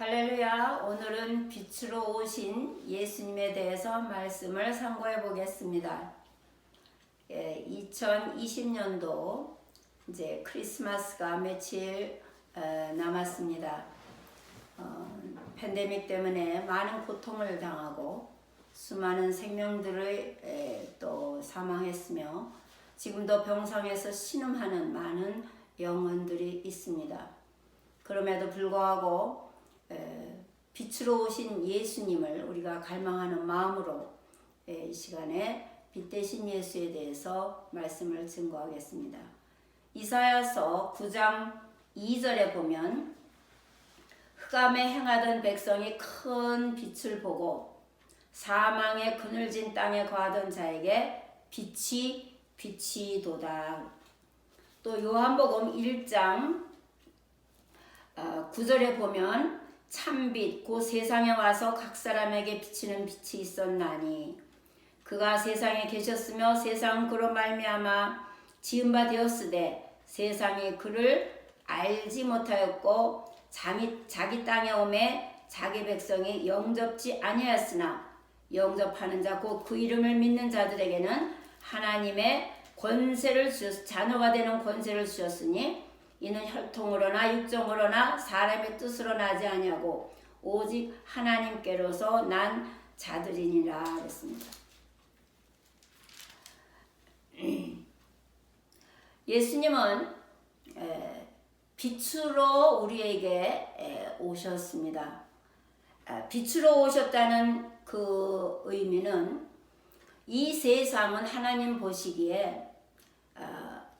할렐루야. 오늘은 빛으로 오신 예수님에 대해서 말씀을 상고해 보겠습니다. 2020년도 이제 크리스마스가 며칠 남았습니다. 팬데믹 때문에 많은 고통을 당하고 수많은 생명들을 또 사망했으며 지금도 병상에서 신음하는 많은 영혼들이 있습니다. 그럼에도 불구하고 빛으로 오신 예수님을 우리가 갈망하는 마음으로 이 시간에 빛 대신 예수에 대해서 말씀을 증거하겠습니다. 이사야서 9장 2절에 보면 흑암에 행하던 백성이 큰 빛을 보고 사망의 그늘진 땅에 거하던 자에게 빛이 도다. 또 요한복음 1장 9절에 보면 참빛 곧 세상에 와서 각 사람에게 비치는 빛이 있었나니 그가 세상에 계셨으며 세상은 그로 말미암아 지은 바 되었으되 세상이 그를 알지 못하였고 자기 땅에 오매 자기 백성이 영접지 아니하였으나 영접하는 자 곧 그 이름을 믿는 자들에게는 하나님의 권세를 자녀가 되는 권세를 주셨으니 이는 혈통으로나 육정으로나 사람의 뜻으로 나지 아니하고 오직 하나님께로서 난 자들이니라 그랬습니다. 예수님은 빛으로 우리에게 오셨습니다. 빛으로 오셨다는 그 의미는 이 세상은 하나님 보시기에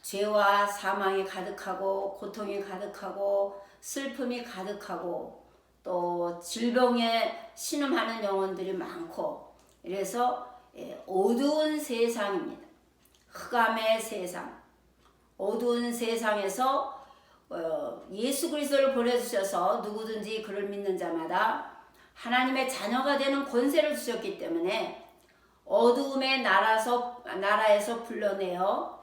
죄와 사망이 가득하고 고통이 가득하고 슬픔이 가득하고 또 질병에 신음하는 영혼들이 많고 이래서 어두운 세상입니다. 흑암의 세상, 어두운 세상에서 예수 그리스도를 보내주셔서 누구든지 그를 믿는 자마다 하나님의 자녀가 되는 권세를 주셨기 때문에 어두움의 나라에서 불러내어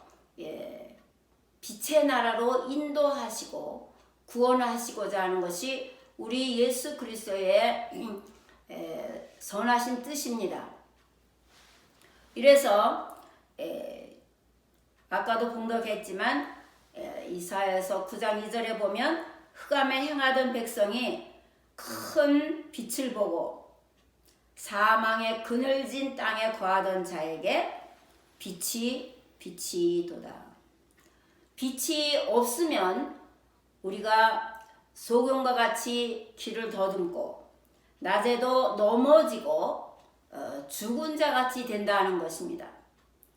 빛의 나라로 인도하시고 구원하시고자 하는 것이 우리 예수 그리스도의 선하신 뜻입니다. 이래서 아까도 봉독했지만 이사야서 9장 2절에 보면 흑암에 행하던 백성이 큰 빛을 보고 사망의 그늘진 땅에 거하던 자에게 빛이 도다. 빛이 없으면 우리가 소경과 같이 길을 더듬고 낮에도 넘어지고 죽은 자 같이 된다는 것입니다.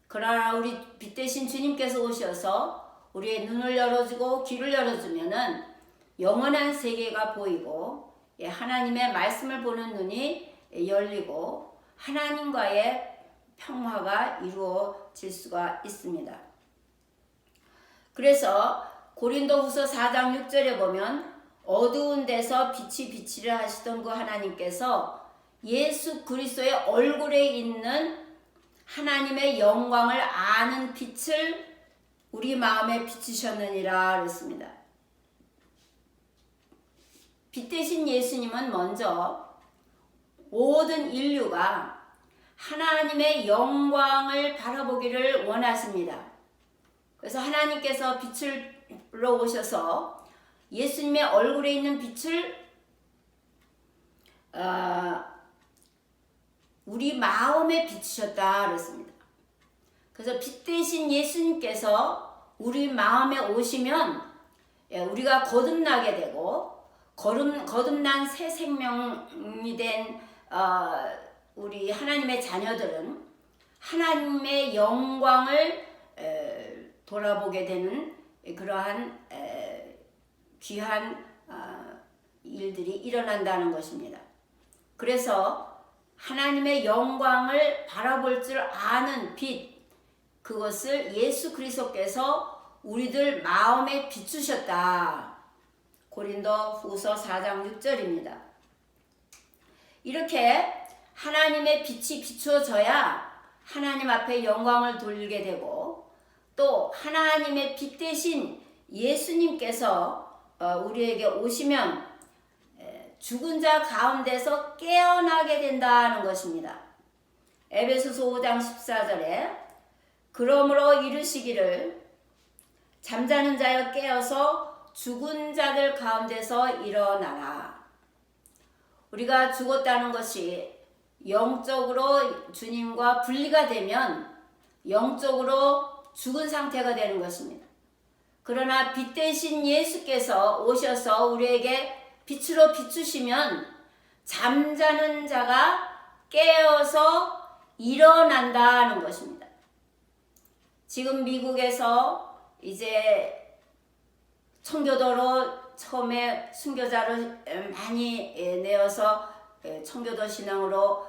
그러나 우리 빛 대신 주님께서 오셔서 우리의 눈을 열어주고 귀를 열어주면은 영원한 세계가 보이고 하나님의 말씀을 보는 눈이 열리고 하나님과의 평화가 이루어질 수가 있습니다. 그래서 고린도후서 4장 6절에 보면 어두운 데서 빛이 비치려 하시던 그 하나님께서 예수 그리스도의 얼굴에 있는 하나님의 영광을 아는 빛을 우리 마음에 비추셨느니라 그랬습니다. 빛 대신 예수님은 먼저 모든 인류가 하나님의 영광을 바라보기를 원하십니다. 그래서 하나님께서 빛을 불러오셔서 예수님의 얼굴에 있는 빛을 우리 마음에 비추셨다 그랬습니다. 그래서 빛 대신 예수님께서 우리 마음에 오시면 우리가 거듭나게 되고 거듭난 새 생명이 된 우리 하나님의 자녀들은 하나님의 영광을 돌아보게 되는 그러한 귀한 일들이 일어난다는 것입니다. 그래서 하나님의 영광을 바라볼 줄 아는 빛, 그것을 예수 그리스도께서 우리들 마음에 비추셨다. 고린도후서 4장 6절입니다. 이렇게 하나님의 빛이 비추어져야 하나님 앞에 영광을 돌리게 되고 또 하나님의 빛 대신 예수님께서 우리에게 오시면 죽은 자 가운데서 깨어나게 된다는 것입니다. 에베소서 5장 14절에 그러므로 이르시기를 잠자는 자여 깨어서 죽은 자들 가운데서 일어나라. 우리가 죽었다는 것이 영적으로 주님과 분리가 되면 영적으로 죽은 상태가 되는 것입니다. 그러나 빛 대신 예수께서 오셔서 우리에게 빛으로 비추시면 잠자는 자가 깨어서 일어난다는 것입니다. 지금 미국에서 이제 청교도로 처음에 순교자를 많이 내어서 청교도 신앙으로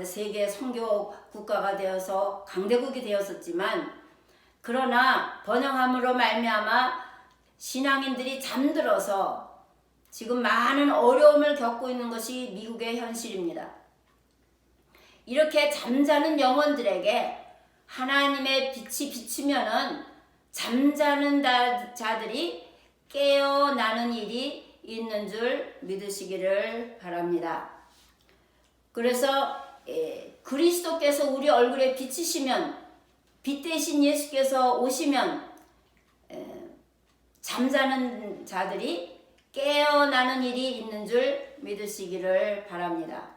세계 선교 국가가 되어서 강대국이 되었었지만, 그러나 번영함으로 말미암아 신앙인들이 잠들어서 지금 많은 어려움을 겪고 있는 것이 미국의 현실입니다. 이렇게 잠자는 영혼들에게 하나님의 빛이 비추면은 잠자는 자들이 깨어나는 일이 있는 줄 믿으시기를 바랍니다. 그래서 그리스도께서 우리 얼굴에 비치시면, 빛 대신 예수께서 오시면 잠자는 자들이 깨어나는 일이 있는 줄 믿으시기를 바랍니다.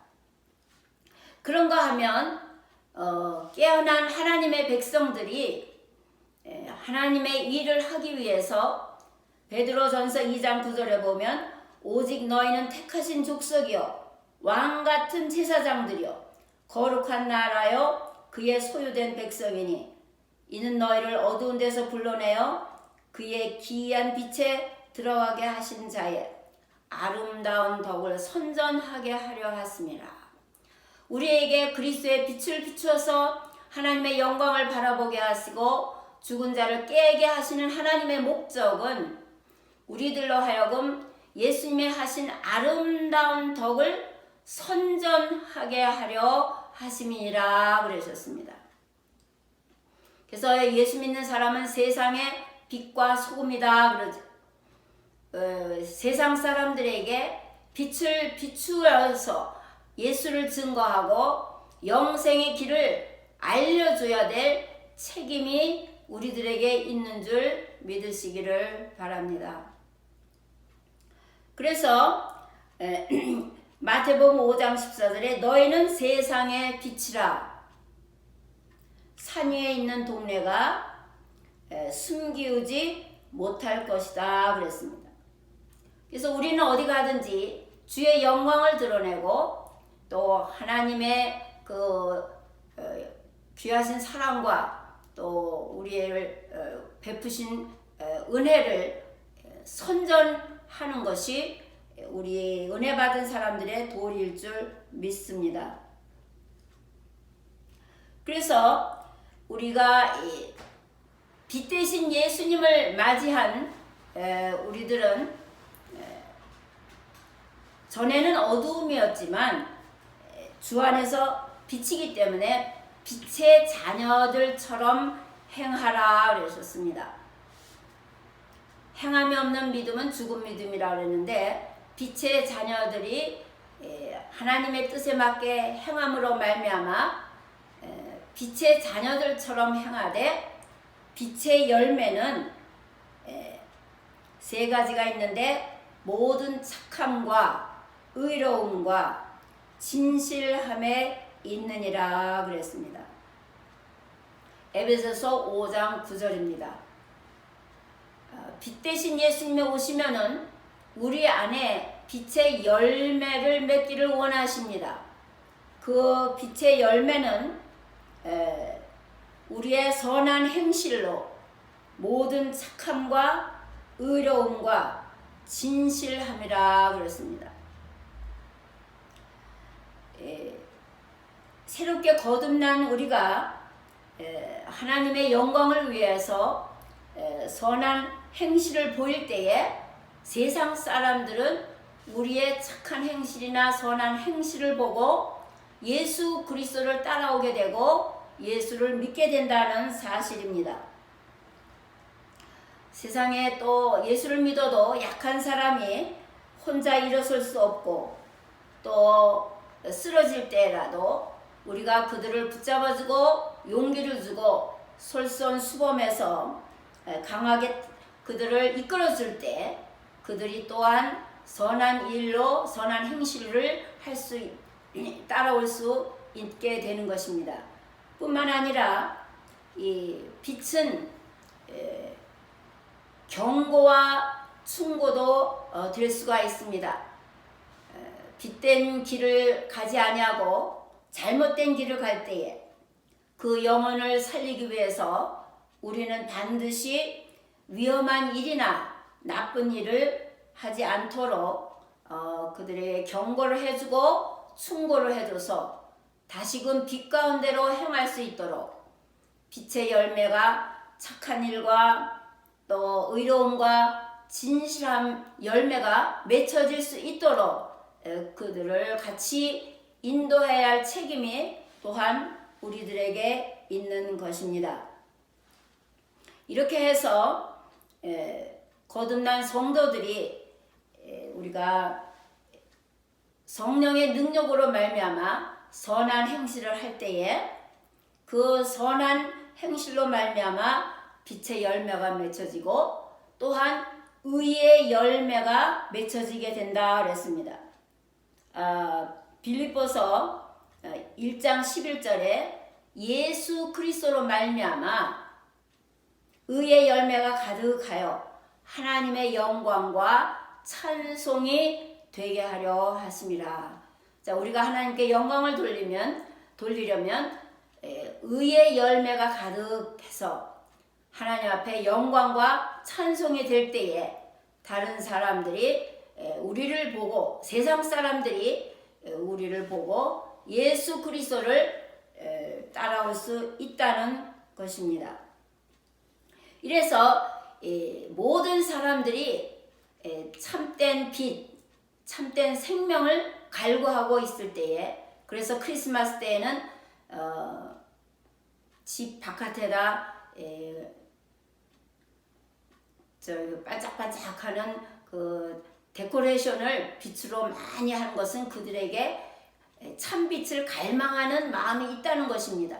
그런가 하면 깨어난 하나님의 백성들이 하나님의 일을 하기 위해서 베드로전서 2장 9절에 보면 오직 너희는 택하신 족속이요 왕같은 제사장들이요 거룩한 나라요 그의 소유된 백성이니 이는 너희를 어두운 데서 불러내어 그의 기이한 빛에 들어가게 하신 자의 아름다운 덕을 선전하게 하려 하심이라. 우리에게 그리스도의 빛을 비추어서 하나님의 영광을 바라보게 하시고 죽은 자를 깨게 하시는 하나님의 목적은 우리들로 하여금 예수님의 하신 아름다운 덕을 선전하게 하려 하심이라 그러셨습니다. 그래서 예수 믿는 사람은 세상의 빛과 소금이다 그러죠. 세상 사람들에게 빛을 비추어서 예수를 증거하고 영생의 길을 알려줘야 될 책임이 우리들에게 있는 줄 믿으시기를 바랍니다. 그래서 마태복음 5장 14절에 너희는 세상의 빛이라. 산 위에 있는 동네가 숨기우지 못할 것이다 그랬습니다. 그래서 우리는 어디 가든지 주의 영광을 드러내고 또 하나님의 그 귀하신 사랑과 또 우리의 베푸신 은혜를 선전하는 것이 우리 은혜 받은 사람들의 도리일 줄 믿습니다. 그래서 우리가 빛 대신 예수님을 맞이한 우리들은 전에는 어두움이었지만 주 안에서 빛이기 때문에 빛의 자녀들처럼 행하라 그러셨습니다. 행함이 없는 믿음은 죽은 믿음이라 그랬는데 빛의 자녀들이 하나님의 뜻에 맞게 행함으로 말미암아 빛의 자녀들처럼 행하되 빛의 열매는 세 가지가 있는데 모든 착함과 의로움과 진실함에 있느니라 그랬습니다. 에베소서 5장 9절입니다. 빛 대신 예수님이 오시면은 우리 안에 빛의 열매를 맺기를 원하십니다. 그 빛의 열매는 우리의 선한 행실로 모든 착함과 의로움과 진실함이라 그랬습니다. 새롭게 거듭난 우리가 하나님의 영광을 위해서 선한 행실을 보일 때에 세상 사람들은 우리의 착한 행실이나 선한 행실을 보고 예수 그리스도를 따라오게 되고 예수를 믿게 된다는 사실입니다. 세상에 또 예수를 믿어도 약한 사람이 혼자 일어설 수 없고 또 쓰러질 때라도 우리가 그들을 붙잡아주고 용기를 주고 솔선수범해서 강하게 그들을 이끌어줄 때 그들이 또한 선한 일로 선한 행실을 따라올 수 있게 되는 것입니다. 뿐만 아니라 이 빛은 경고와 충고도 될 수가 있습니다. 빛된 길을 가지 아니하고 잘못된 길을 갈 때에 그 영혼을 살리기 위해서 우리는 반드시 위험한 일이나 나쁜 일을 하지 않도록 그들에게 경고를 해주고 충고를 해줘서 다시금 빛 가운데로 행할 수 있도록 빛의 열매가 착한 일과 또 의로움과 진실함 열매가 맺혀질 수 있도록 그들을 같이 인도해야 할 책임이 또한 우리들에게 있는 것입니다. 이렇게 해서 거듭난 성도들이 우리가 성령의 능력으로 말미암아 선한 행실을 할 때에 그 선한 행실로 말미암아 빛의 열매가 맺혀지고 또한 의의 열매가 맺혀지게 된다 그랬습니다. 빌립보서 1장 11절에 예수 그리스도로 말미암아 의의 열매가 가득하여 하나님의 영광과 찬송이 되게 하려 하심이라. 자, 우리가 하나님께 영광을 돌리려면 의의 열매가 가득해서 하나님 앞에 영광과 찬송이 될 때에 다른 사람들이 우리를 보고 세상 사람들이 우리를 보고 예수 그리스도를 따라올 수 있다는 것입니다. 이래서 모든 사람들이 참된 빛, 참된 생명을 갈구하고 있을 때에 그래서 크리스마스 때에는 집 바깥에다 반짝반짝하는 그 데코레이션을 빛으로 많이 하는 것은 그들에게 참빛을 갈망하는 마음이 있다는 것입니다.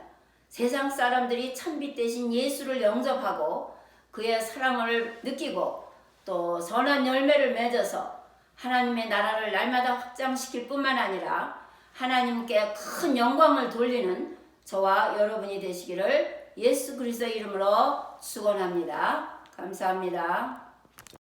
세상 사람들이 참빛 대신 예수를 영접하고 그의 사랑을 느끼고 또 선한 열매를 맺어서 하나님의 나라를 날마다 확장시킬 뿐만 아니라 하나님께 큰 영광을 돌리는 저와 여러분이 되시기를 예수 그리스도의 이름으로 축원합니다. 감사합니다.